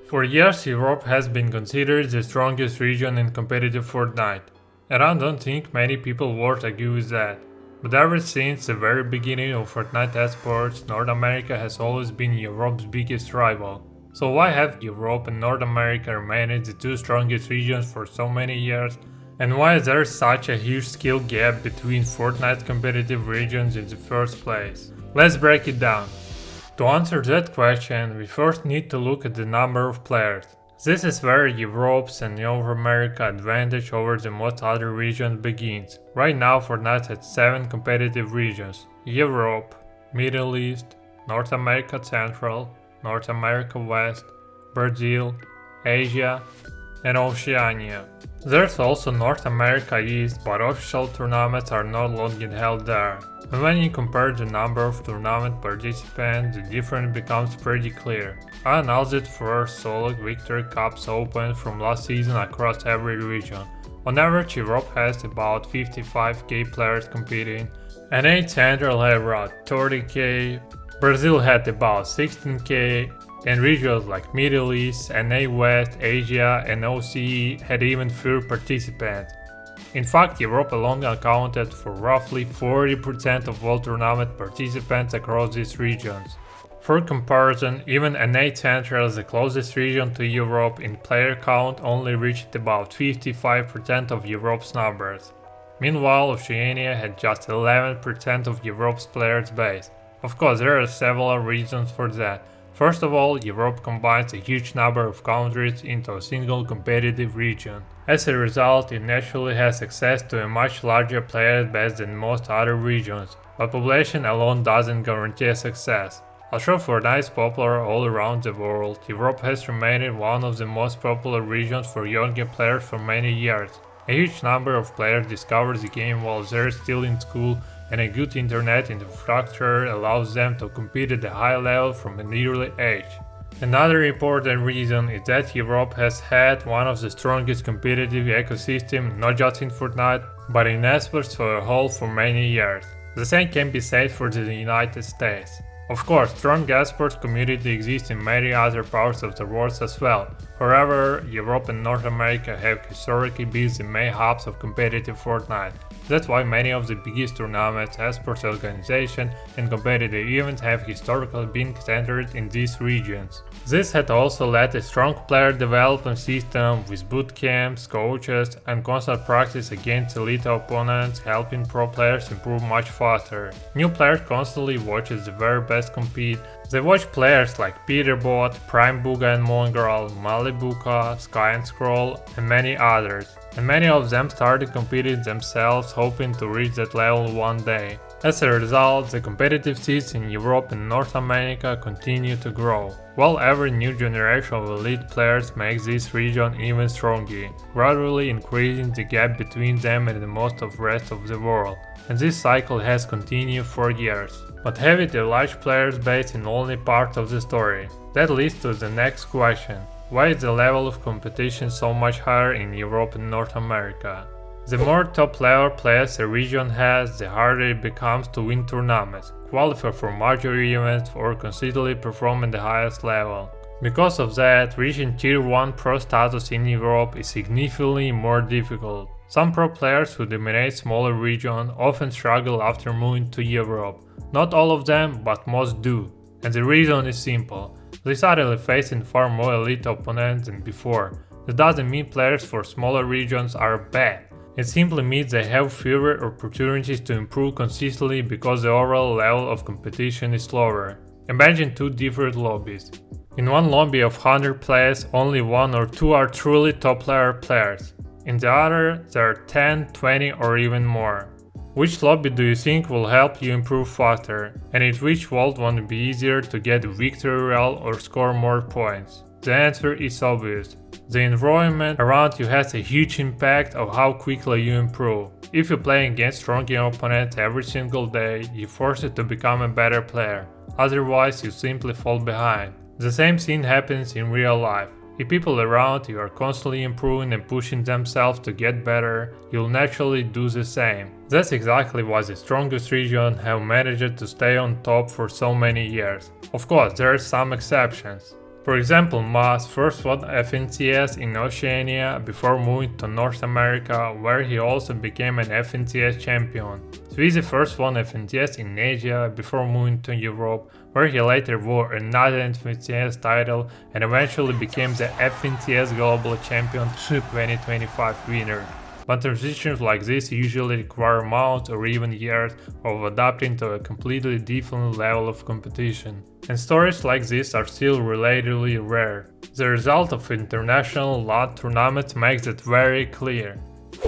For years, Europe has been considered the strongest region in competitive Fortnite, and I don't think many people would agree with that. But ever since the very beginning of Fortnite esports, North America has always been Europe's biggest rival. So why have Europe and North America remained the two strongest regions for so many years? And why is there such a huge skill gap between Fortnite's competitive regions in the first place? Let's break it down. To answer that question, we first need to look at the number of players. This is where Europe's and North America advantage over the most other regions begins. Right now Fortnite has 7 competitive regions: Europe, Middle East, North America Central, North America West, Brazil, Asia, and Oceania. There's also North America East, but official tournaments are no longer held there. And when you compare the number of tournament participants, the difference becomes pretty clear. I announced first solo Victory Cups open from last season across every region. On average, Europe has about 55k players competing, and A Central had around 30k, Brazil had about 16k, and regions like Middle East, NA West, Asia, and OCE had even fewer participants. In fact, Europe alone accounted for roughly 40% of all tournament participants across these regions. For comparison, even NA Central, the closest region to Europe in player count, only reached about 55% of Europe's numbers. Meanwhile, Oceania had just 11% of Europe's players base. Of course, there are several reasons for that. First of all, Europe combines a huge number of countries into a single competitive region. As a result, it naturally has access to a much larger player base than most other regions, but population alone doesn't guarantee success. Although Fortnite is popular all around the world, Europe has remained one of the most popular regions for younger players for many years. A huge number of players discover the game while they're still in school, and a good internet infrastructure allows them to compete at a high level from an early age. Another important reason is that Europe has had one of the strongest competitive ecosystems not just in Fortnite, but in esports for a whole for many years. The same can be said for the United States. Of course, strong esports community exists in many other parts of the world as well. However, Europe and North America have historically been the main hubs of competitive Fortnite. That's why many of the biggest tournaments, esports organizations, and competitive events have historically been centered in these regions. This had also led to a strong player development system with boot camps, coaches, and constant practice against elite opponents, helping pro players improve much faster. New players constantly watch the very best compete. They watch players like Peterbot, Prime Booga and Mongrel, Malibuka, Sky and Scroll, and many others. And many of them started competing themselves, hoping to reach that level one day. As a result, the competitive scenes in Europe and North America continue to grow, while every new generation of elite players makes this region even stronger, gradually increasing the gap between them and the most of the rest of the world. And this cycle has continued for years. But having a large player base is only part of the story. That leads to the next question. Why is the level of competition so much higher in Europe and North America? The more top-level players a region has, the harder it becomes to win tournaments, qualify for major events, or consistently perform at the highest level. Because of that, reaching Tier 1 pro status in Europe is significantly more difficult. Some pro players who dominate smaller regions often struggle after moving to Europe. Not all of them, but most do. And the reason is simple. They started facing far more elite opponents than before. That doesn't mean players for smaller regions are bad. It simply means they have fewer opportunities to improve consistently because the overall level of competition is lower. Imagine two different lobbies. In one lobby of 100 players, only 1 or 2 are truly top-level players. In the other, there are 10, 20 or even more. Which lobby do you think will help you improve faster, and in which world won't be easier to get a victory royale or score more points? The answer is obvious. The environment around you has a huge impact on how quickly you improve. If you play against stronger opponents every single day, you're forced to become a better player. Otherwise, you simply fall behind. The same thing happens in real life. If people around you are constantly improving and pushing themselves to get better, you'll naturally do the same. That's exactly why the strongest region have managed to stay on top for so many years. Of course, there are some exceptions. For example, Mas first won FNCS in Oceania before moving to North America, where he also became an FNCS champion. Sweezy first won FNCS in Asia before moving to Europe, where he later won another FNCS title and eventually became the FNCS Global Championship 2025 winner. But transitions like this usually require months or even years of adapting to a completely different level of competition. And stories like this are still relatively rare. The result of international LAN tournaments makes it very clear.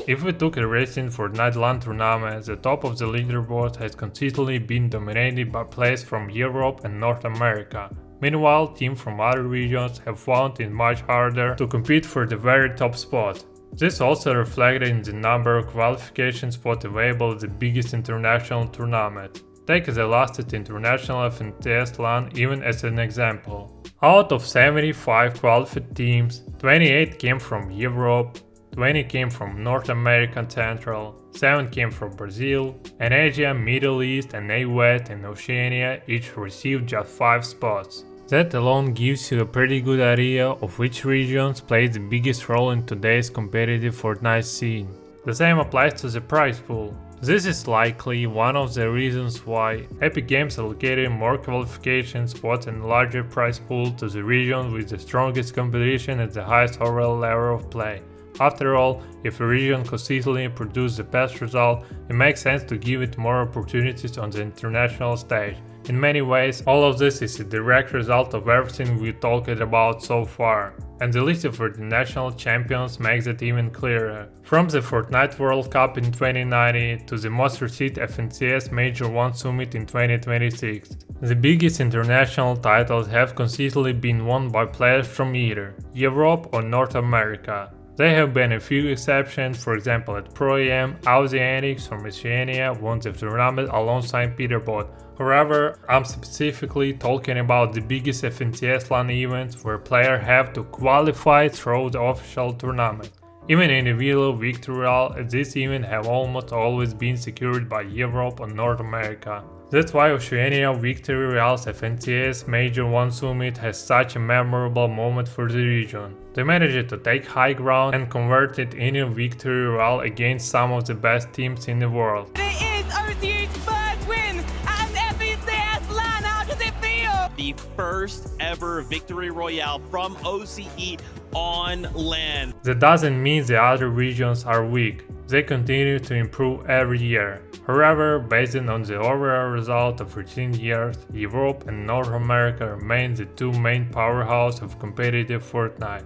If we took a recent Fortnite LAN tournament, the top of the leaderboard has consistently been dominated by players from Europe and North America. Meanwhile, teams from other regions have found it much harder to compete for the very top spot. This also reflected in the number of qualification spots available at the biggest international tournament. Take the latest international FNCS LAN even as an example. Out of 75 qualified teams, 28 came from Europe, 20 came from North America Central, 7 came from Brazil, and Asia, Middle East, and AWET and Oceania each received just 5 spots. That alone gives you a pretty good idea of which regions play the biggest role in today's competitive Fortnite scene. The same applies to the prize pool. This is likely one of the reasons why Epic Games allocated more qualification spots and larger prize pool to the region with the strongest competition at the highest overall level of play. After all, if a region consistently produces the best result, it makes sense to give it more opportunities on the international stage. In many ways, all of this is a direct result of everything we talked about so far. And the list of international champions makes it even clearer. From the Fortnite World Cup in 2019 to the most recent FNCS Major 1 Summit in 2026. The biggest international titles have consistently been won by players from either Europe or North America. There have been a few exceptions, for example at Pro Am, Oceanics from Oceania won the tournament alongside Peterbot. However, I'm specifically talking about the biggest FNCS LAN events where players have to qualify through the official tournament. Even individual victory royales at this event have almost always been secured by Europe or North America. That's why Oceania Victory Royale's FNCS Major 1 Summit has such a memorable moment for the region. They managed to take high ground and converted in a victory royale against some of the best teams in the world. It is OCU's first win at an FNCS LAN. How does it feel? The first ever victory royale from OCE on LAN. That doesn't mean the other regions are weak. They continue to improve every year. However, based on the overall result of 13 years, Europe and North America remain the two main powerhouses of competitive Fortnite.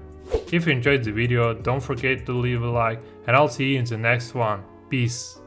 If you enjoyed the video, don't forget to leave a like, and I'll see you in the next one. Peace.